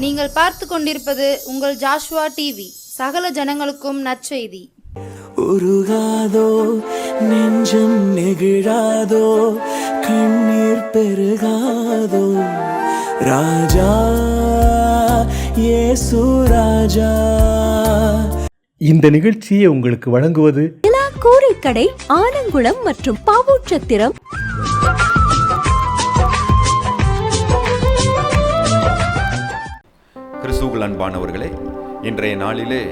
நீங்கள் பார்த்து கொண்டிருப்பது உங்கள் ஜாஷுவா டிவி. சகல ஜனங்களுக்கும் நற்செய்தி. உருகாதோ நெஞ்சம் நெகிழாதோ, கண்ணீர் பெருகாதோ, ராஜா இயேசு ராஜா. இந்த நிகழ்ச்சியை உங்களுக்கு வழங்குவது கூரைக்கடை, ஆலங்குளம் மற்றும் பாவூர்சத்திரம். கிறிஸ்துவுக்குள் அன்பானவர்களே, இன்றைய நாளிலே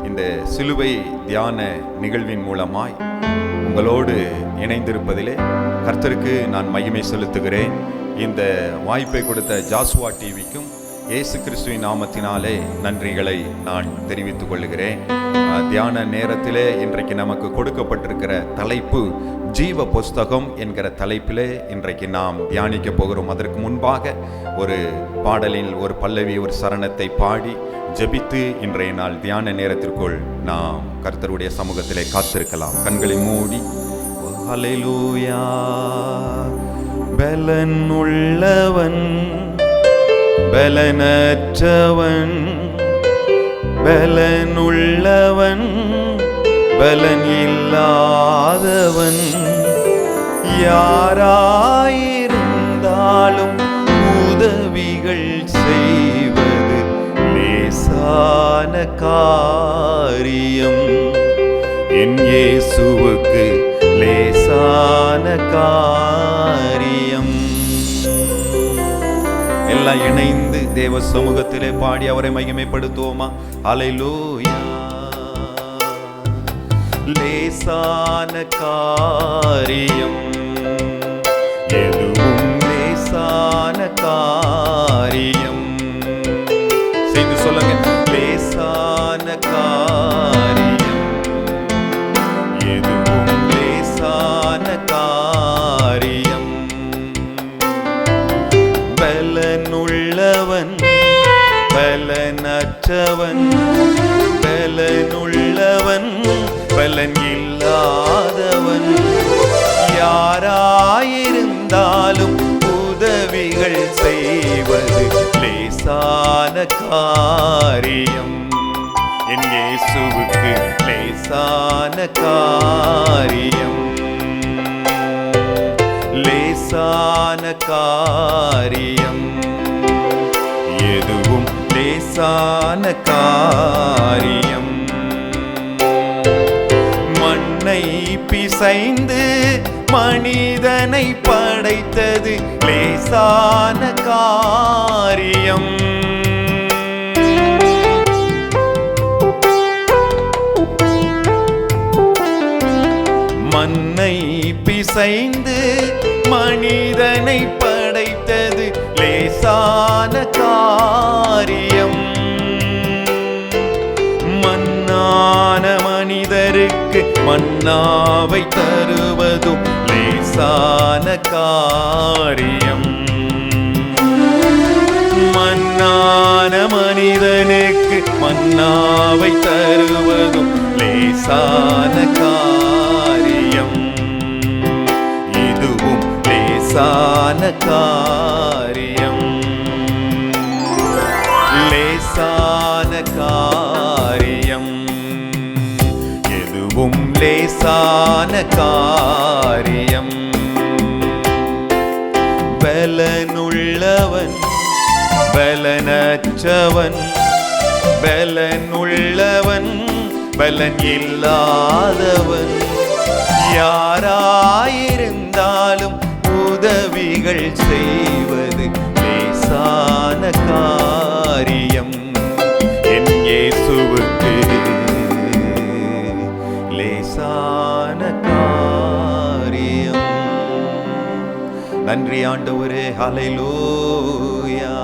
இந்த சிலுவை தியான நிகழ்வின் மூலமாய் உங்களோடு இணைந்திருப்பதிலே கர்த்தருக்கு நான் மகிமை செலுத்துகிறேன். இந்த வாய்ப்பை கொடுத்த ஜாஷுவா டிவிக்கும் இயேசு கிறிஸ்துவின் நாமத்தினாலே நன்றிகளை நான் தெரிவித்துக் கொள்கிறேன். தியான நேரத்திலே இன்றைக்கு நமக்கு கொடுக்கப்பட்டிருக்கிற தலைப்பு ஜீவ புஸ்தகம் என்கிற தலைப்பிலே இன்றைக்கு நாம் தியானிக்க போகிறோம். அதற்கு முன்பாக ஒரு பாடலில் ஒரு பல்லவி, ஒரு சரணத்தை பாடி ஜெபித்து இன்றைய நாள் தியான நேரத்திற்குள் நாம் கர்த்தருடைய சமூகத்திலே காத்திருக்கலாம். கண்களை மூடி ஹல்லேலூயா. பலன் உள்ளவன் பலனற்றவன், பலனுள்ளவன் பலன் இல்லாதவன், யாராயிருந்தாலும் உதவிகள் செய்வது லேசான காரியம். என் இயேசுவுக்கு லேசான காரியம். எல்லாம் இணைந்து தேவ சமூகத்திலே பாடி அவரை மகிமைப்படுத்துவோமா? ஹல்லேலூயா. லேசான காரியம், எதுவும் லேசான காரியம். செய்து சொல்லுங்க, லேசான காரியம், எதுவும் லேசான காரியம். பலனுள்ளவன் பலனற்றவன், பலனுள்ளவன் பலன் இல்லாதவன், யாராயிருந்தாலும் உதவிகள் செய்வது லேசான காரியம். என் இயேசுவுக்கு லேசான காரியம், லேசான காரியம், எதுவும் லேசான காரியம். மண்ணை பிசைந்து மனிதனை படைத்தது லேசான காரியம். மண்ணை பிசைந்து மனிதனை படைத்தது லேசான காரியம். மண்ணான மனிதருக்கு மன்னாவை தருவதும் லேசான காரியம். மண்ணான மனிதனுக்கு மன்னாவை தருவதும் லேசான காரியம். இதுவும் லேசான காரியம், லேசான காரியம், எதுவும் லேசான காரியம். பலனுள்ளவன் பலனற்றவன், பலனுள்ளவன் பலன் இல்லாதவன், யாராயிருந்தாலும் உதவிகள் செய்வது லேசான காரியம். என் இயேசுவுக்கு லேசான காரியம். நன்றி ஆண்டவரே. ஹல்லேலூயா,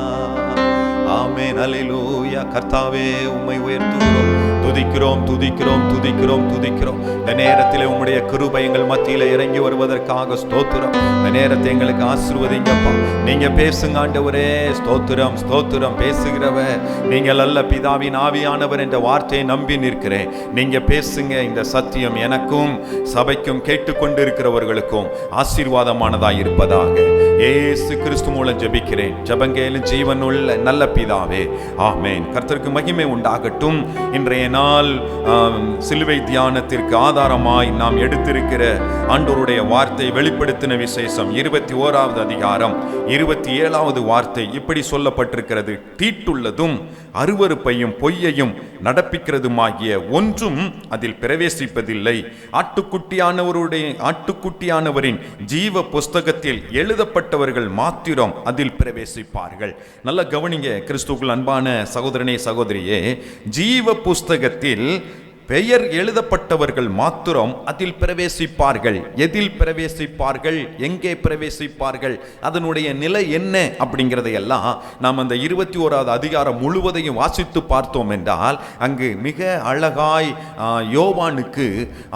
ஆமென், ஹல்லேலூயா. கர்த்தாவே, உம்மை உயர்த்துகிறோம், துதிக்கிறோம் துதிக்கிறோம் துதிக்கிறோம் துதிக்கிறோம். இந்த நேரத்தில் உம்முடைய கிருபை எங்கள் மத்தியில் இறங்கி வருவதற்காக ஸ்தோத்திரம். இந்த நேரத்தை எங்களுக்கு ஆசீர்வதிங்கப்பா. நீங்க பேசுங்க ஆண்டவரே. ஸ்தோத்திரம் ஸ்தோத்திரம். பேசுகிறவ நீங்கள் அல்ல, பிதாவின் ஆவியானவர் என்ற வார்த்தையை நம்பி நிற்கிறேன். நீங்க பேசுங்க. இந்த சத்தியம் எனக்கும் சபைக்கும் கேட்டுக்கொண்டிருக்கிறவர்களுக்கும் ஆசீர்வாதமானதாய் இருப்பதாக இயேசு கிறிஸ்து மூலம் ஜெபிக்கிறேன். ஜெபங்கேலும் ஜீவனுள்ள நல்ல பிதாவே, பிதாவே, ஆமென். கர்த்தருக்கு மகிமை உண்டாகட்டும். இன்றைய நாள் சிலுவை தியானத்திற்கு ஆதாரமாய் நாம் எடுத்திருக்கிற ஆண்டவருடைய வார்த்தை வெளிப்படுத்தின விசேஷம் 21வது அதிகாரம் 27வது வார்த்தை இப்படி சொல்லப்பட்டிருக்கிறது. தீட்டுள்ளதும் அருவருப்பையும் பொய்யையும் நடப்பிக்கிறதுமாகிய ஒன்றும் அதில் பிரவேசிப்பதில்லை. ஆட்டுக்குட்டியானவரின் ஜீவ புஸ்தகத்தில் எழுதப்பட்டவர்கள் மாத்திரம் அதில் பிரவேசிப்பார்கள். நல்ல கவனிங்க கிறிஸ்துவுக்குள் அன்பான சகோதரனே சகோதரியே, ஜீவ புஸ்தகத்தில் பெயர் எழுதப்பட்டவர்கள் மாத்திரம் அதில் பிரவேசிப்பார்கள். எதில் பிரவேசிப்பார்கள், எங்கே பிரவேசிப்பார்கள், அதனுடைய நிலை என்ன அப்படிங்கிறதையெல்லாம் நாம் அந்த 21வது அதிகாரம் முழுவதையும் வாசித்து பார்த்தோம் என்றால் அங்கு மிக அழகாய் யோவானுக்கு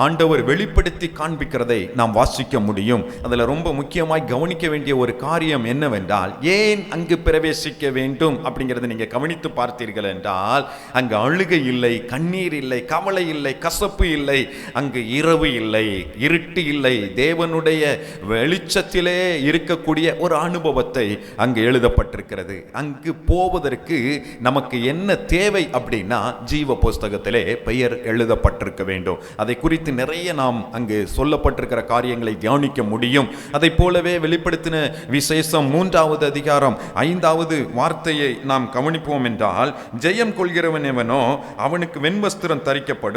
ஆண்டவர் வெளிப்படுத்தி காண்பிக்கிறதை நாம் வாசிக்க முடியும். அதில் ரொம்ப முக்கியமாய் கவனிக்க வேண்டிய ஒரு காரியம் என்னவென்றால், ஏன் அங்கு பிரவேசிக்க வேண்டும் அப்படிங்கிறத நீங்க கவனித்து பார்த்தீர்கள் என்றால் அங்கு அழுகை இல்லை, கண்ணீர் இல்லை, கவலை இல்லை, கசப்பு இல்லை, அங்கு இரவு இல்லை, இருட்டு இல்லை, தேவனுடைய வெளிச்சத்திலே இருக்கக்கூடிய ஒரு அனுபவத்தை அங்கு எழுதப்பட்டிருக்கிறது. அங்கு போவதற்கு நமக்கு என்ன தேவை அப்படின்னா ஜீவ புஸ்தகத்திலே பெயர் எழுதப்பட்டிருக்க வேண்டும். அதை குறித்து நிறைய நாம் அங்கு சொல்லப்பட்டிருக்கிற காரியங்களை தியானிக்க முடியும். அதை போலவே வெளிப்படுத்தின விசேஷம் 3வது அதிகாரம் 5வது வார்த்தையை நாம் கவனிப்போம் என்றால், ஜெயம் கொள்கிறவன் எவனோ அவனுக்கு வெண்வஸ்திரம் தரிக்கப்படும்,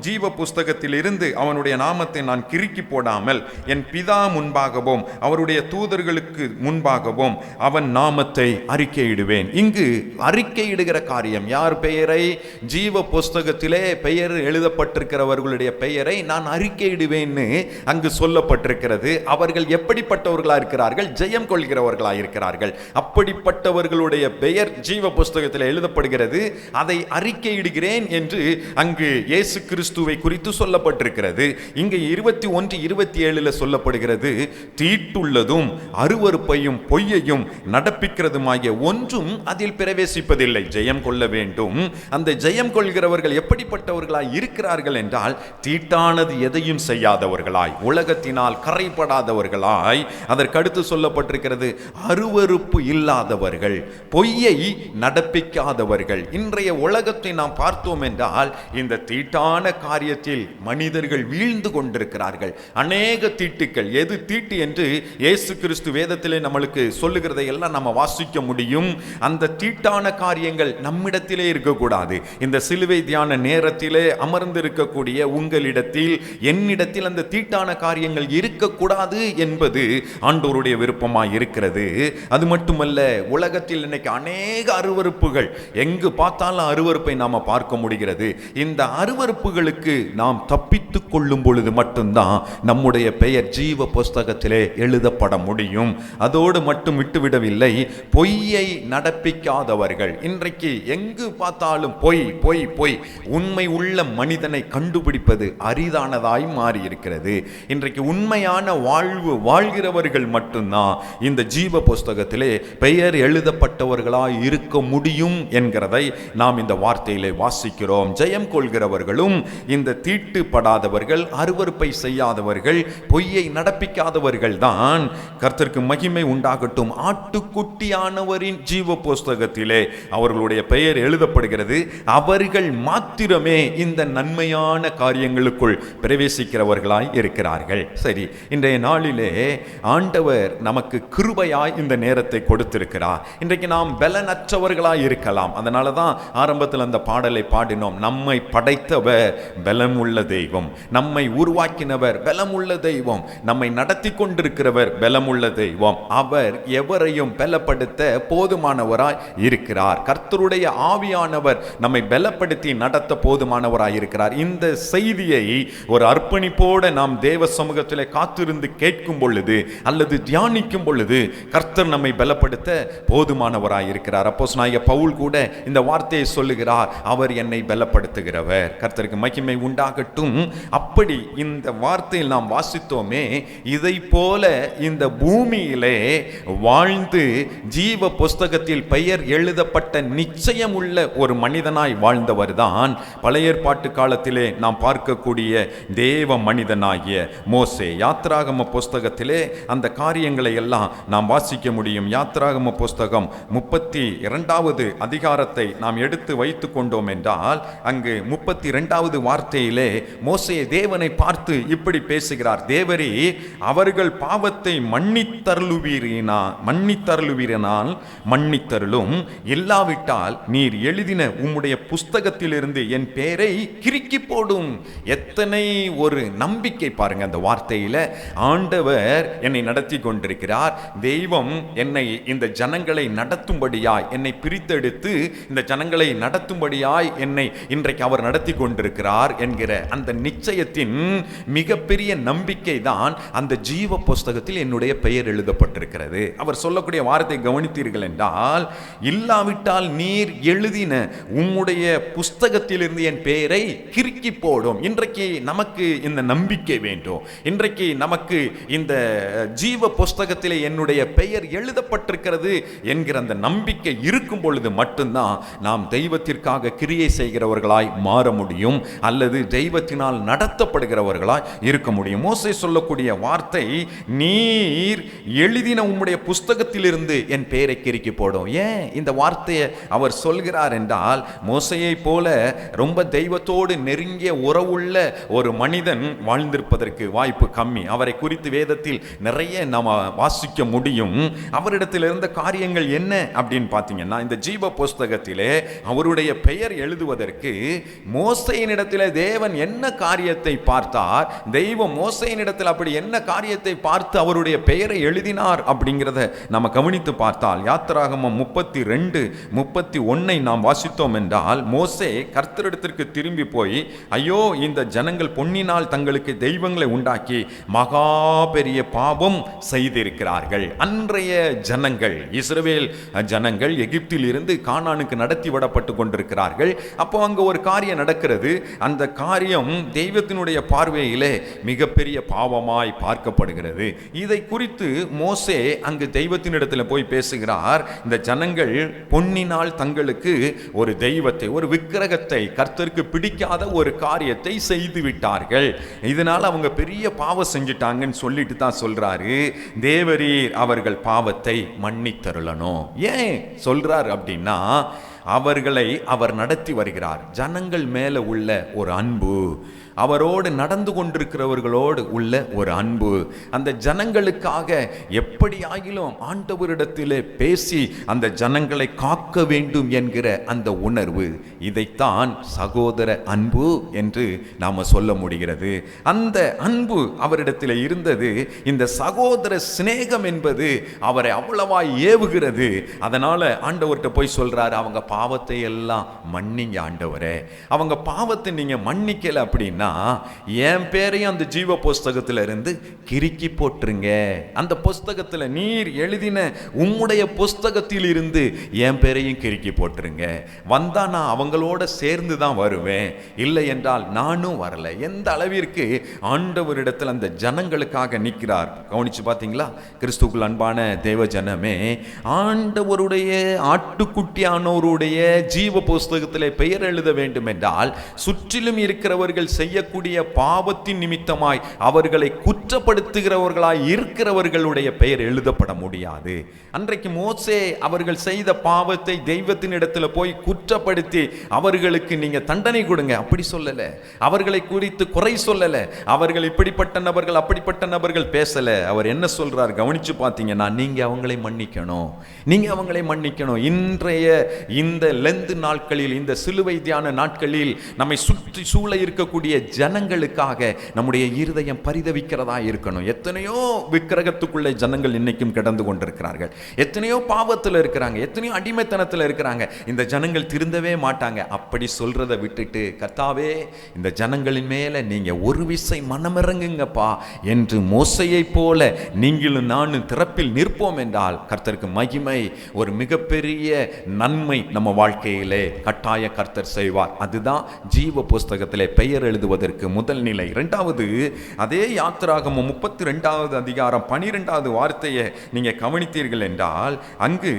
ஜீவ புஸ்தகத்தில் இருந்து அவனுடைய நாமத்தை நான் கிறுக்கி போடாமல் என் பிதா முன்பாகவும் அவருடைய தூதர்களுக்கு முன்பாகவும் அவன் நாமத்தை அறிக்கையிடுவேன். இங்கு அறிக்கையிடுகிற காரியம் யார் பெயரை? ஜீவ புஸ்தகத்திலே பெயர் எழுதப்பட்டிருக்கிறவர்களுடைய பெயரை நான் அறிக்கையிடுவேன்னு அங்கு சொல்லப்பட்டிருக்கிறது. அவர்கள் எப்படிப்பட்டவர்களா இருக்கிறார்கள்? ஜெயம் கொள்கிறவர்களா இருக்கிறார்கள். அப்படிப்பட்டவர்களுடைய பெயர் ஜீவ புஸ்தகத்தில் எழுதப்படுகிறது. அதை அறிக்கையிடுகிறேன் என்று அங்கு இயேசு கிறிஸ்துவை குறித்து சொல்லப்பட்டிருக்கிறது. இங்கே 21-27 சொல்லப்படுகிறது, தீட்டுள்ளதும் அருவருப்பையும் பொய்யையும் நடப்பிக்கிறதுமாகிய ஒன்றும் அதில் பிரவேசிப்பதில்லை. ஜெயம் கொள்ள வேண்டும். அந்த ஜெயம் கொள்கிறவர்கள் எப்படிப்பட்டவர்களாய் இருக்கிறார்கள் என்றால், தீட்டானது எதையும் செய்யாதவர்களாய், உலகத்தினால் கரைப்படாதவர்களாய், அதற்கடுத்து சொல்லப்பட்டிருக்கிறது அருவருப்பு இல்லாதவர்கள், பொய்யை நடப்பிக்காதவர்கள். இன்றைய உலகத்தை நாம் பார்த்தோம் என்றால் இந்த தீட்டான காரியத்தில் மனிதர்கள் வீழ்ந்து கொண்டிருக்கிறார்கள். அநேக தீட்டுக்கள். எது தீட்டு என்று இயேசு கிறிஸ்து வேதத்திலே நம்மளுக்கு சொல்லுகிறதை எல்லாம் நம்ம வாசிக்க முடியும். அந்த தீட்டான காரியங்கள் நம்மிடத்திலே இருக்கக்கூடாது. இந்த சிலுவை தியான நேரத்திலே அமர்ந்திருக்கக்கூடிய உங்களிடத்தில், என்னிடத்தில் அந்த தீட்டான காரியங்கள் இருக்கக்கூடாது என்பது ஆண்டவருடைய விருப்பமாய் இருக்கிறது. அது மட்டுமல்ல, உலகத்தில் இன்னைக்கு அநேக அருவருப்புகள், எங்கு பார்த்தாலும் அருவருப்பை நாம பார்க்க முடிகிறது. இந்த அருவருப்புகளுக்கு நாம் தப்பித்துக் கொள்ளும் பொழுது மட்டும்தான் நம்முடைய பெயர் ஜீவ புஸ்தகத்திலே எழுதப்பட முடியும். அதோடு மட்டும் விட்டுவிடவில்லை, பொய்யை நடப்பிக்காதவர்கள். இன்றைக்கு எங்கு பார்த்தாலும் பொய் பொய் பொய். உண்மை உள்ள மனிதனை கண்டுபிடிப்பது அரிதானதாய் மாறி இருக்கிறது. இன்றைக்கு உண்மையான வாழ்வு வாழ்கிறவர்கள் மட்டும்தான் இந்த ஜீவ புஸ்தகத்திலே பெயர் எழுதப்பட்டவர்களாய் இருக்க முடியும் என்கிறதை நாம் இந்த வார்த்தையிலே வாசிக்கிறோம். ஜெயம் கொள்கிறவர்களும் இந்த தீட்டுப்படாதவர்கள், அருவருப்பை செய்யாதவர்கள், பொய்யை நடப்பிக்காதவர்கள் தான். கர்த்தருக்கு மகிமை உண்டாகட்டும். ஆட்டுக்குட்டியானவரின் ஜீவ புஸ்தகத்திலே அவர்களுடைய பெயர் எழுதப்படுகிறது. அவர்கள் மாத்திரமே இந்த நன்மையான காரியங்களுக்குள் பிரவேசிக்கிறவர்களாய் இருக்கிறார்கள். சரி, இன்றைய நாளிலே ஆண்டவர் நமக்கு கிருபையாய் இந்த நேரத்தை கொடுத்திருக்கிறார். இன்றைக்கு நாம் பலனற்றவர்களாய் இருக்கலாம். அதனால தான் ஆரம்பத்தில் அந்த பாடலை பாடினோம். நம்மை படைத்தவர் பலமுள்ள தெய்வம், நம்மை உருவாக்கினவர் பலமுள்ள தெய்வம், நம்மை நடத்தி கொண்டிருக்கிறவர் பலமுள்ள தெய்வம். அவர் எவரையும் பலப்படுத்த போதுமானவராய் இருக்கிறார். கர்த்தருடைய ஆவியானவர் நம்மை பலப்படுத்தி நடத்த போதுமானவராய் இருக்கிறார். இந்த செய்தியை ஒரு அர்ப்பணிப்போடு நாம் தேவ சமூகத்திலே காத்திருந்து கேட்கும் பொழுது அல்லது தியானிக்கும் பொழுது கர்த்தர் நம்மை பலப்படுத்த போதுமானவராய் இருக்கிறார். அப்போஸ்தலனாகிய பவுல் கூட இந்த வார்த்தையை சொல்லுகிறார், அவர் என்னை பலப்படுத்துகிறவர். கர்த்தருக்கு மகிமை உண்டாகட்டும். அப்படி இந்த வார்த்தையில் நாம் வாசித்தோமே, இதை போல இந்த பூமியிலே வாழ்ந்து ஜீவ புஸ்தகத்தில் பெயர் எழுதப்பட்ட நிச்சயம் உள்ள ஒரு மனிதனாய் வாழ்ந்தவர் தான் பழைய ஏற்பாட்டு காலத்திலே நாம் பார்க்கக்கூடிய தேவ மனிதனாகிய மோசே. யாத்திராகம புஸ்தகத்திலே அந்த காரியங்களை எல்லாம் நாம் வாசிக்க முடியும். யாத்திராகம புஸ்தகம் 32வது அதிகாரத்தை நாம் எடுத்து வைத்து கொண்டோம் என்றால், அங்கு 32வது வார்த்தையிலே மோசே தேவனை பார்த்து இப்படி பேசுகிறார். தேவரே, அவர்கள் பாவத்தை மன்னித்தருளுவீரானால் மன்னித்தருளும், இல்லாவிட்டால் நீர் எழுதின உம்முடைய புஸ்தகத்திலிருந்து என் பெயரை கிறுக்கி போடும். எத்தனை ஒரு நம்பிக்கை பாருங்க அந்த வார்த்தையில. ஆண்டவர் என்னை நடத்தி கொண்டிருக்கிறார். தெய்வம் என்னை இந்த ஜனங்களை நடத்தும்படியாய், என்னை பிரித்தெடுத்து இந்த ஜனங்களை நடத்தும்படியாய் என்னை இன்றைக்கு அவர் நடத்தி கொண்டிருக்கிறார் என்கிற அந்த நிச்சயத்தின் மிகப்பெரிய நம்பிக்கை தான் அந்த ஜீவ புஸ்தகத்தில் என்னுடைய பெயர் எழுதப்பட்டிருக்கிறது. அவர் சொல்லக்கூடிய வார்த்தை கவனித்தீர்கள் என்றால், இல்லாவிட்டால் நீர் எழுதின உம்முடைய புஸ்தகத்திலிருந்து என் பெயரை கிறுக்கி போடும். இன்றைக்கு நமக்கு இந்த நம்பிக்கை வேண்டும். இன்றைக்கு நமக்கு இந்த ஜீவ புஸ்தகத்திலே என்னுடைய பெயர் எழுதப்பட்டிருக்கிறது என்கிற அந்த நம்பிக்கை இருக்கும் பொழுது மட்டும்தான் நாம் தெய்வத்திற்காக கிரியை செய்கிறவர்களாய் மாற முடியும், அல்லது தெய்வத்தினால் நடத்தப்படுகிறவர்களாய் இருக்க முடியும். மோசே சொல்லக்கூடிய வார்த்தை, நீர் எழுதின உம்முடைய புஸ்தகத்திலிருந்து என் பெயரை கிறுக்கி போடும். ஏன் இந்த வார்த்தையை அவர் சொல்கிறார் என்றால், மோசையை போல ரொம்ப தெய்வத்தோடு நெருங்கிய உறவுள்ள ஒரு மனிதன் வாழ்ந்திருப்பதற்கு வாய்ப்பு கம்மி. அவரை குறித்து வேதத்தில் நிறைய நாம் வாசிக்க முடியும். அவரிடத்தில் இருந்த காரியங்கள் என்ன அப்படின்னு பார்த்தீங்கன்னா, இந்த ஜீவ புஸ்தகத்திலே அவருடைய பெயர் எழுதுவதற்கு மோசையினிடத்தில் தேவன் என்ன காரியத்தை பார்த்தார், தெய்வம் மோசையினிடத்தில் அப்படி என்ன காரியத்தை பார்த்து அவருடைய பெயரை எழுதினார் அப்படிங்கிறத நம்ம கவனித்து பார்த்தால், யாத்திராகமம் 32:31 நாம் வாசித்தோம் என்றால், மோசே கர்த்தரிடத்திற்கு திரும்பி போய், ஐயோ, இந்த ஜனங்கள் பொன்னினால் தங்களுக்கு தெய்வங்களை உண்டாக்கி மகா பெரிய பாவம் செய்திருக்கிறார்கள். அன்றைய ஜனங்கள், இஸ்ரவேல் ஜனங்கள் எகிப்தில் இருந்து கானானுக்கு நடத்தி விடப்பட்டு கொண்டிருக்கிறார்கள். அப்போ அங்க ஒரு காரியம் நடக்கிறது. அந்த காரியம் தெய்வத்தினுடைய பார்வையிலே மிகப்பெரிய பாவமாய் பார்க்கப்படுகிறது. இதை குறித்து மோசே அங்கு தெய்வத்தினிடத்தில் போய் பேசுகிறார். இந்த ஜனங்கள் பொன்னினால் தங்களுக்கு ஒரு தெய்வத்தை, ஒரு விக்கிரகத்தை, கர்த்தருக்கு பிடிக்காத ஒரு காரியத்தை செய்து விட்டார்கள். இதனால் அவங்க பெரிய பாவம் செஞ்சிட்டாங்கன்னு சொல்லிட்டு தான் சொல்றாரு, தேவரீர் அவர்கள் பாவத்தை மன்னித்தருளணும். ஏன் சொல்றார் அப்படின்னா, அவர்களை அவர் நடத்தி வருகிறார். ஜனங்கள் மேல உள்ள ஒரு அன்பு, அவரோடு நடந்து கொண்டிருக்கிறவர்களோடு உள்ள ஒரு அன்பு, அந்த ஜனங்களுக்காக எப்படி ஆகிலும் ஆண்டவரிடத்திலே பேசி அந்த ஜனங்களை காக்க வேண்டும் என்கிற அந்த உணர்வு, இதைத்தான் சகோதர அன்பு என்று நாம சொல்ல முடிகிறது. அந்த அன்பு அவரிடத்தில் இருந்தது. இந்த சகோதர சிநேகம் என்பது அவரை அவ்வளவா ஏவுகிறது. அதனால ஆண்டவர்கிட்ட போய் சொல்றாரு, அவங்க பாவத்தை எல்லாம் மன்னிங்க ஆண்டவரே. அவங்க பாவத்தை நீங்க மன்னிக்கல அப்படின்னா என் பேரையும் அந்த ஜீவ புஸ்தகத்துல இருந்து கிறுக்கி போட்டுருங்க. அந்த புஸ்தகத்துல நீர் எழுதின உம்முடைய புஸ்தகத்தில் இருந்து என் பேரையும் கிறுக்கி போட்டுருங்க. வந்தா நான் அவங்களோட சேர்ந்து தான் வருவேன், இல்லை என்றால் நானும் வரல. எந்த அளவிற்கு ஆண்டவரிடத்தில் அந்த ஜனங்களுக்காக நிற்கிறார். கவனிச்சு பார்த்தீங்களா? கிறிஸ்துக்குள் அன்பான தேவ ஜனமே, ஆண்டவருடைய ஆட்டுக்குட்டியானோருடைய ஜீவ புஸ்தகத்தில் பெயர் எழுத வேண்டும் என்றால் சுற்றிலும் இருக்கிறவர்கள் செய்யக்கூடிய பாவத்தின் நிமித்தமாய் அவர்களை குற்றப்படுத்துகிறவர்களாய் இருக்கிறவர்களுடைய பெயர் எழுதப்பட முடியாது. அன்றைக்கு மோசே அவர்கள் செய்த பாவத்தை தெய்வத்தின் இடத்துல போய் குற்றப்படுத்தி அவர்களுக்கு நீங்க தண்டனை கொடுங்க அப்படி சொல்லல, அவர்களை குறித்து குறை சொல்லல, அவர்கள் இப்படிப்பட்ட நபர்கள் அப்படிப்பட்ட நபர்கள் பேசல. அவர் என்ன சொல்றார் கவனிச்சு பார்த்தீங்கன்னா, நீங்க அவங்களை மன்னிக்கணும், நீங்க அவங்களை மன்னிக்கணும். இன்றைய இந்த லெந்து நாட்களில், இந்த சிலுவை தியான நாட்களில் நம்மை சுற்றி சூழ இருக்கக்கூடிய ஜனங்களுக்காக நம்முடைய இருதயம் பரிதவிக்கிறதா இருக்கணும். எத்தனையோ விக்கிரகத்துக்குள்ளே ஜனங்கள் இன்னைக்கும் கிடந்து கொண்டிருக்கிறார்கள், எத்தனையோ பாவத்தில் இருக்கிறாங்க, எத்தனையோ அடிமைத்தனத்தில் இருக்கிறாங்க. இந்த ஜனங்கள் திருந்தவே மாட்டாங்க. அப்படி சொல்றதை விட்டுட்டு, கர்த்தாவே இந்த ஜனங்களின் மேல நீங்க ஒரு விசை மனமிறங்குங்கப்பா என்று மோசையை போல நீங்களும் நானும் திறப்பில் நிற்போம் என்றால் கர்த்தருக்கு மகிமை, ஒரு மிகப்பெரிய நன்மை நம்ம வாழ்க்கையிலே கட்டாய கர்த்தர் செய்வார். அதுதான் ஜீவ புஸ்தகத்திலே பெயர் எழுதுவதற்கு முதல் நிலை. இரண்டாவது, அதே யாத்திராகமம் 32வது அதிகாரம் 12வது வார்த்தையை நீங்க கவனித்தீர்கள் என்றால், அங்கு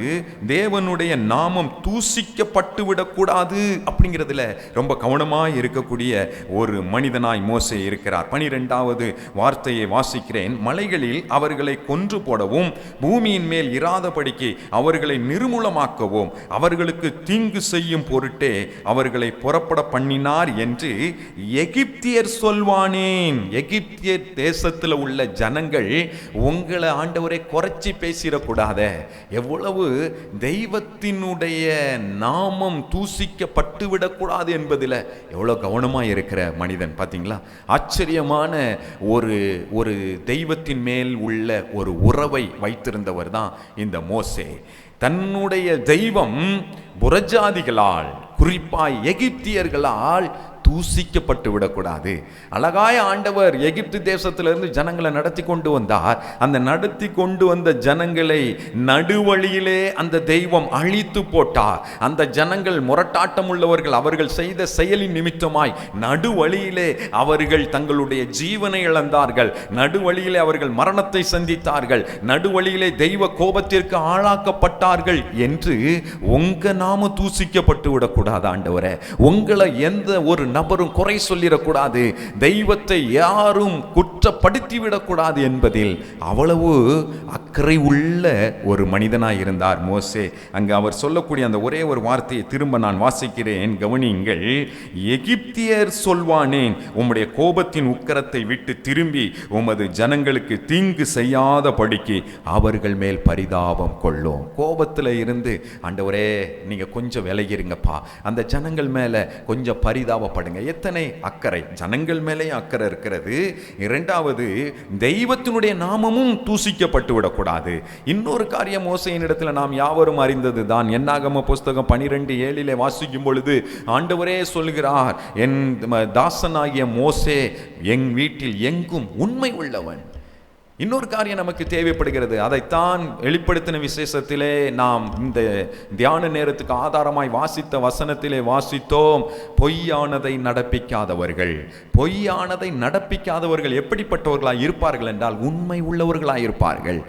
தேவனுடைய நாமம் தூசிக்கப்பட்டு விடக்கூடாது அப்படிங்கிறதுல ரொம்ப கவனமாய் இருக்கக்கூடிய ஒரு மனிதனாய் மோசே இருக்கிறார். 12வது வார்த்தையை வாசிக்கிறேன். மலைகளில் அவர்களை கொன்று போடவும் பூமியின் மேல் இராதபடிக்கு அவர்களை நிர்மூலமாக்கவும் அவர்களுக்கு தீங்கு செய்யும் பொருட்டே அவர்களை புறப்பட பண்ணினார் என்று எகிப்தியர் சொல்வானேன். எகிப்தியர் தேசத்தில் உள்ள ஜனங்கள் உங்களை ஆண்டவரை குறைச்சி பேசிடக்கூடாத. எவ்வளவு தெய்வத்தினுடைய நாமம் தூசிக்கப்பட்டு விடக்கூடாது என்பதில் எவ்வளோ கவனமாக இருக்கிற மனிதன் பார்த்தீங்களா? ஆச்சரியமான ஒரு தெய்வத்தின் மேல் உள்ள ஒரு உறவை வைத்திருந்தவர் தான் இந்த மோசே. தன்னுடைய தெய்வம் புறஜாதிகளால், குறிப்பாய் எகிப்தியர்களால் தூசிக்கப்பட்டு விடக்கூடாது. அழகாய ஆண்டவர் எகிப்து தேசத்திலிருந்து ஜனங்களை நடத்தி கொண்டு வந்தார். அந்த நடத்தி கொண்டு வந்த ஜனங்களை நடுவழியிலே அந்த தெய்வம் அழித்து போட்டார். அந்த ஜனங்கள் முரட்டாட்டம் உள்ளவர்கள். அவர்கள் செய்த செயலின் நிமித்தமாய் நடுவழியிலே அவர்கள் தங்களுடைய ஜீவனை இழந்தார்கள். நடுவழியிலே அவர்கள் மரணத்தை சந்தித்தார்கள். நடுவழியிலே தெய்வ கோபத்திற்கு ஆளாக்கப்பட்டார்கள் என்று உங்க நாம தூசிக்கப்பட்டு விடக்கூடாது ஆண்டவரே. உங்களை எந்த ஒரு நபரும் குறை சொல்லிடக்கூடாது, தெய்வத்தை யாரும் குற்றப்படுத்தி விடக்கூடாது என்பதில் அவ்வளவு அக்கறை உள்ள ஒரு மனிதனாய் இருந்தார் மோசே. அங்கு அவர் சொல்லக்கூடிய அந்த ஒரே ஒரு வார்த்தையை திரும்ப நான் வாசிக்கிறேன், கவனியுங்கள். எகிப்தியர் சொல்வானேன், உம்முடைய கோபத்தின் உக்கிரத்தை விட்டு திரும்பி உமது ஜனங்களுக்கு தீங்கு செய்யாத படிக்கு அவர்கள் மேல் பரிதாபம் கொள்ளும். கோபத்தில் இருந்து ஆண்டவரே நீங்க கொஞ்சம் விலகிருங்கப்பா, அந்த ஜனங்கள் மேல கொஞ்சம் பரிதாபப்படுங்க. எத்தனை அக்கறை, ஜனங்கள் மேலே அக்கறை இருக்கிறது. இரண்டாவது, தெய்வத்தினுடைய நாமமும் தூசிக்கப்பட்டு விடக்கூடாது. இன்னொரு காரியம் மோசேயின் இடத்துல நாம் யாவரும் அறிந்தது தான். என்னாகம புஸ்தகம் 12:7 வாசிக்கும் பொழுது ஆண்டவரே சொல்கிறார், என் தாசனாகிய மோசே என் வீட்டில் எங்கும் உண்மை உள்ளவன். இன்னொரு காரியம் நமக்கு தேவைப்படுகிறது. அதைத்தான் வெளிப்படுத்தின விசேஷத்திலே நாம் இந்த தியான நேரத்துக்கு ஆதாரமாய் வாசித்த வசனத்திலே வாசித்தோம். பொய்யானதை நடப்பிக்காதவர்கள். பொய்யானதை நடப்பிக்காதவர்கள் எப்படிப்பட்டவர்களாய் இருப்பார்கள் என்றால் உண்மை உள்ளவர்களாய் இருப்பார்கள்.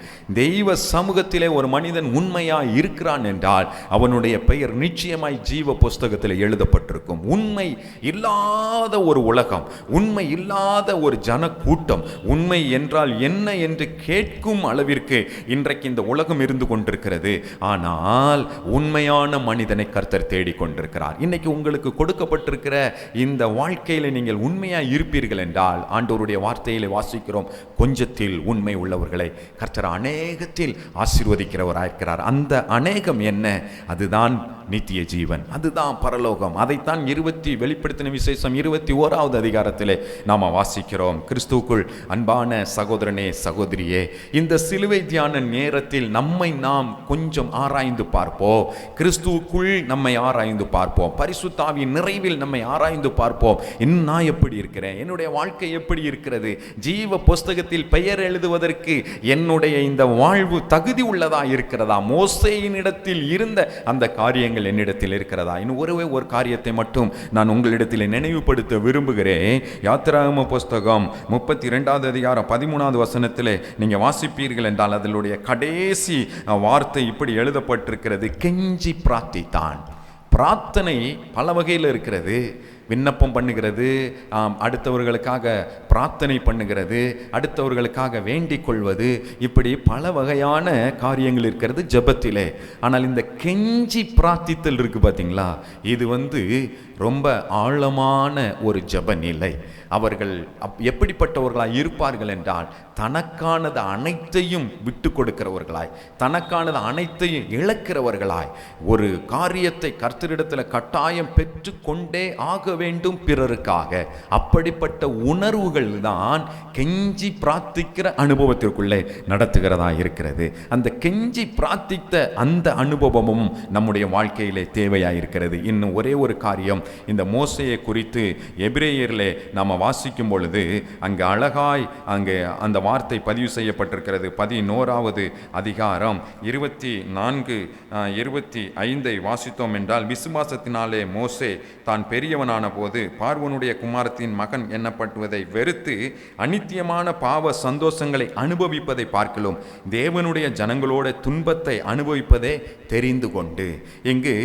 தெய்வ சமூகத்திலே ஒரு மனிதன் உண்மையாய் இருக்கிறான் என்றால் அவனுடைய பெயர் நிச்சயமாய் ஜீவ புஸ்தகத்தில் எழுதப்பட்டிருக்கும். உண்மை இல்லாத ஒரு உலகம், உண்மை இல்லாத ஒரு ஜன கூட்டம், உண்மை என்றால் என்ன என்று கேட்கும் அளவிற்கு இன்றைக்கு இந்த உலகம் இருந்து கொண்டிருக்கிறது. ஆனால் உண்மையான மனிதனை கர்த்தர் தேடிக்கொண்டிருக்கிறார். இன்னைக்கு உங்களுக்கு கொடுக்கப்பட்டிருக்கிற இந்த வாழ்க்கையில நீங்கள் உண்மையா இருப்பீர்கள் என்றால், ஆண்டவருடைய வார்த்தையிலே வாசிக்கிறோம், கொஞ்சத்தில் உண்மை உள்ளவர்களை கர்த்தர் அநேகத்தில் ஆசீர்வதிக்கிறவராயிருக்கிறார். அந்த அநேகம் என்ன? அதுதான் நித்திய ஜீவன், அதுதான் பரலோகம். அதைத்தான் வெளிப்படுத்தின விசேஷம் 21வது அதிகாரத்திலே நாம் வாசிக்கிறோம். கிறிஸ்துவுக்குள் அன்பான சகோதரனே சகோதரியே, இந்த சிலுவை தியான நேரத்தில் நம்மை நாம் கொஞ்சம் ஆராய்ந்து பார்ப்போம். கிறிஸ்துவுக்குள் நம்மை ஆராய்ந்து பார்ப்போம். பரிசுத்த ஆவியின் நிறைவில் நம்மை ஆராய்ந்து பார்ப்போம். இன்னும் நான் எப்படி இருக்கிறேன்? என்னுடைய வாழ்க்கை எப்படி இருக்கிறது? ஜீவ புஸ்தகத்தில் பெயர் எழுதுவதற்கு என்னுடைய இந்த வாழ்வு தகுதி உள்ளதா இருக்கிறதா? மோசேயின் இடத்தில் இருந்த அந்த காரியங்கள் என்னிடத்தில் இருக்கிறதா? இன்னும் ஒரு காரியத்தை மட்டும் நான் உங்களிடத்தில் நினைவுபடுத்த விரும்புகிறேன். யாத்திராகம புஸ்தகம் 32வது அதிகாரம் 13வது வசனத்திலே நீங்க வாசிப்பீர்கள் என்றால் அதனுடைய கடைசி வார்த்தை இப்படி எழுதப்பட்டிருக்கிறது, கெஞ்சி பிரார்த்தித்தான். பிரார்த்தனை பல வகையில் இருக்கிறது. விண்ணப்பம் பண்ணுகிறது, அடுத்தவர்களுக்காக பிரார்த்தனை பண்ணுகிறது, அடுத்தவர்களுக்காக வேண்டிக் கொள்வது, இப்படி பல வகையான காரியங்கள் இருக்கிறது ஜெபத்திலே. ஆனால் இந்த கெஞ்சி பிரார்த்தித்தல் இருக்கு பார்த்தீங்களா, இது ரொம்ப ஆழமான ஒரு ஜெப நிலை. அவர்கள் எப்படிப்பட்டவர்களாய் இருப்பார்கள் என்றால், தனக்கானது அனைத்தையும் விட்டு கொடுக்கிறவர்களாய், தனக்கானது அனைத்தையும் இழக்கிறவர்களாய், ஒரு காரியத்தை கர்த்தருக்கு கர்த்தரிடத்துல கட்டாயம் பெற்று கொண்டே ஆக வேண்டும் பிறருக்காக. அப்படிப்பட்ட உணர்வுகள் தான் கெஞ்சி பிரார்த்திக்கிற அனுபவத்திற்குள்ளே நடத்துகிறதா இருக்கிறது. அந்த கெஞ்சி பிரார்த்தித்த அந்த அனுபவமும் நம்முடைய வாழ்க்கையிலே தேவையாயிருக்கிறது. இன்னும் ஒரே ஒரு காரியம், இந்த மோசேயை குறித்து எபிரேயரிலே நாம் வாசிக்கும் பொழுது அங்கே அழகாய் அங்கே அந்த வார்த்தை பதிவு செய்யப்பட்டிருக்கிறது. 11வது அதிகாரம் 24-25 வாசித்தோம் என்றால், விசுவாசத்தினாலே மோசே தான் பெரியவனான போது பார்வோனுடைய குமாரத்தின் மகன் எண்ணப்படுவதை வெறுத்து அநித்தியமான பாவ சந்தோஷங்களை அனுபவிப்பதை பார்க்கலாம் தேவனுடைய ஜனங்களோட துன்பத்தை அனுபவிப்பதே தெரிந்து கொண்டு. இங்கு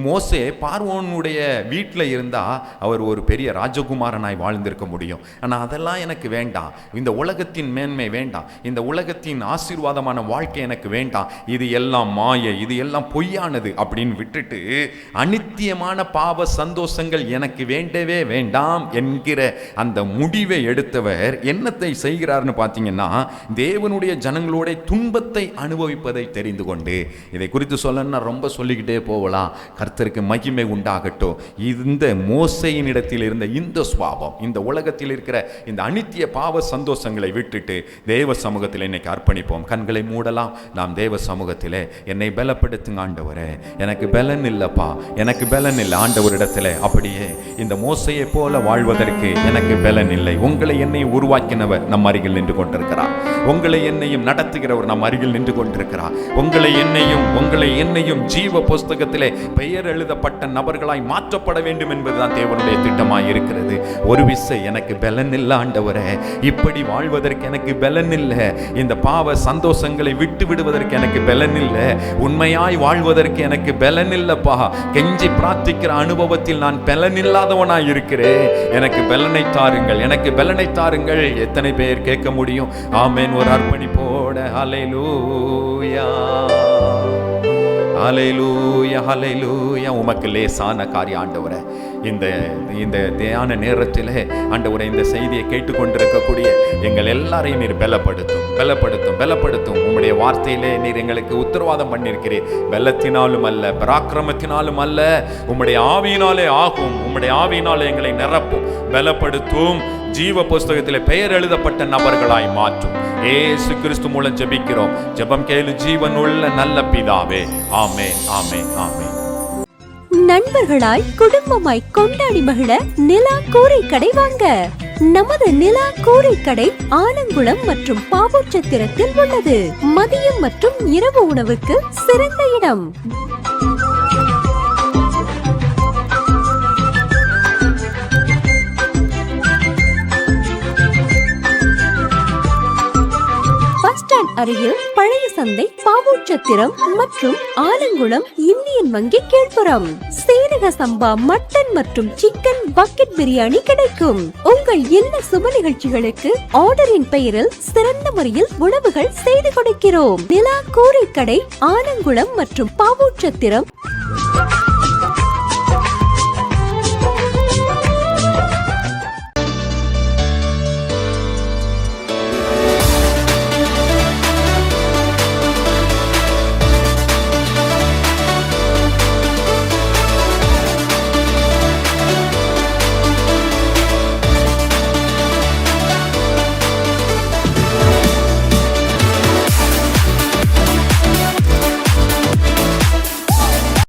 மோசே பார்வோனுடைய வீட்டில் இருந்தா அவர் ஒரு பெரிய ராஜகுமாரனாய் வாழ்ந்திருக்க முடியும். ஆனால் அதெல்லாம் எனக்கு வேண்டாம், இந்த உலகத்தின் மேன்மை வேண்டாம், இந்த உலகத்தின் ஆசீர்வாதமான வாழ்க்கை எனக்கு வேண்டாம், இது எல்லாம் மாயை, இது எல்லாம் பொய்யானது அப்படின்னு விட்டுட்டு அநித்தியமான பாவ சந்தோஷங்கள் எனக்கு வேண்டவே வேண்டாம் என்கிற அந்த முடிவை எடுத்தவர் என்னத்தை செய்கிறார்னு பார்த்தீங்கன்னா, தேவனுடைய ஜனங்களோட துன்பத்தை அனுபவிப்பதை தெரிந்து கொண்டு. இதை குறித்து சொல்லணும்னா ரொம்ப சொல்லிக்கிட்டே போகலாம். கர்த்தருக்கு மகிமை உண்டாகட்டும். இந்த மோசையின் இடத்தில் இருந்த இந்த சுபாவம், இந்த உலகத்தில் இருக்கிற இந்த அநித்திய பாவ சந்தோஷங்களை விட்டுட்டு தேவ சமூகத்தில் இன்னைக்கு அர்ப்பணிப்போம். கண்களை மூடலாம். நாம் தேவ சமூகத்தில் என்னை பலப்படுத்துங்க ஆண்டவரே, எனக்கு பலன் இல்லப்பா, எனக்கு பலன் இல்லை ஆண்டவரிடத்தில். அப்படியே இந்த மோசையை போல வாழ்வதற்கு எனக்கு பலன் இல்லை. உங்களை என்னை உருவாக்கினவர் நம் அருகில் நின்று கொண்டிருக்கிறார். உங்களை என்னையும் நடத்துகிறவர் நம் அருகில் நின்று கொண்டிருக்கிறார். உங்களை என்னையும் ஜீவ புஸ்தகத்திலே பெயர் எழுதப்பட்ட நபர்களாய் மாற்றப்பட வேண்டும் என்பதுதான் தேவனுடைய திட்டமாய் இருக்கிறது. ஒரு விசை எனக்கு பலன் இல்லை ஆண்டவரே, இப்படி வாழ்வதற்கு எனக்கு பலன் இல்லை, இந்த பாவ சந்தோஷங்களை விட்டு விடுவதற்கு எனக்கு பலன் இல்லை, உண்மையாய் வாழ்வதற்கு எனக்கு பலன் இல்லப்பா, கெஞ்சி பிரார்த்திக்கிற அனுபவத்தில் நான் பலன் இல்லாதவனாய் இருக்கிறேன், எனக்கு பலனை தாருங்கள், எனக்கு பலனை தாருங்கள். எத்தனை பேர் கேட்க முடியும்? ஆமென். ஒரு அர்ப்பணிப்போட ஹல்லேலூயா ஹல்லேலூயா ஹல்லேலூயா. உமக்கு லேசான காரியம் ஆண்டவரே. இந்த தியான நேரத்தில் ஆண்டவரே, இந்த செய்தியை கேட்டுக்கொண்டிருக்கக்கூடிய எங்கள் எல்லாரையும் நீர் பலப்படுத்தும். உம்முடைய வார்த்தையிலே நீர் எங்களுக்கு உத்தரவாதம் பண்ணியிருக்கிறீர். பலத்தினாலும் அல்ல, பராக்கிரமத்தினாலும் அல்ல, உம்முடைய ஆவியினாலே ஆகும். உம்முடைய ஆவியினாலே எங்களை நிரப்பும், பலப்படுத்தும், ஜீவ புஸ்தகத்தில் பெயர் எழுதப்பட்ட நபர்களாய் மாற்றும். இயேசு கிறிஸ்து மூலம் ஜெபிக்கிறோம். ஜெபம் கேளு ஜீவன் உள்ள நல்ல பிதாவே. ஆமென், ஆமென், ஆமென். நண்பர்களாய் குடும்பமாய் கொண்டாடி மகிழ நிலா கூரை கடை வாங்க. நமது நிலா கூரை கடை ஆலங்குளம் மற்றும் பாவூர்சத்திரத்தில் உள்ளது. மதியம் மற்றும் இரவு உணவுக்கு சிறந்த இடம். அருகில் பழைய சந்தை, பாவூர்சத்திரம் மற்றும் ஆலங்குளம் இந்தியன் வங்கி கீழ்ப்புறம். சீரக சம்பா மட்டன் மற்றும் சிக்கன் பக்கெட் பிரியாணி கிடைக்கும். உங்கள் இல்ல சுப நிகழ்ச்சிகளுக்கு ஆர்டரின் பெயரில் சிறந்த முறையில் உணவுகள் செய்து கொடுக்கிறோம். நிலா கூரை கடை ஆலங்குளம் மற்றும் பாவூர்சத்திரம்.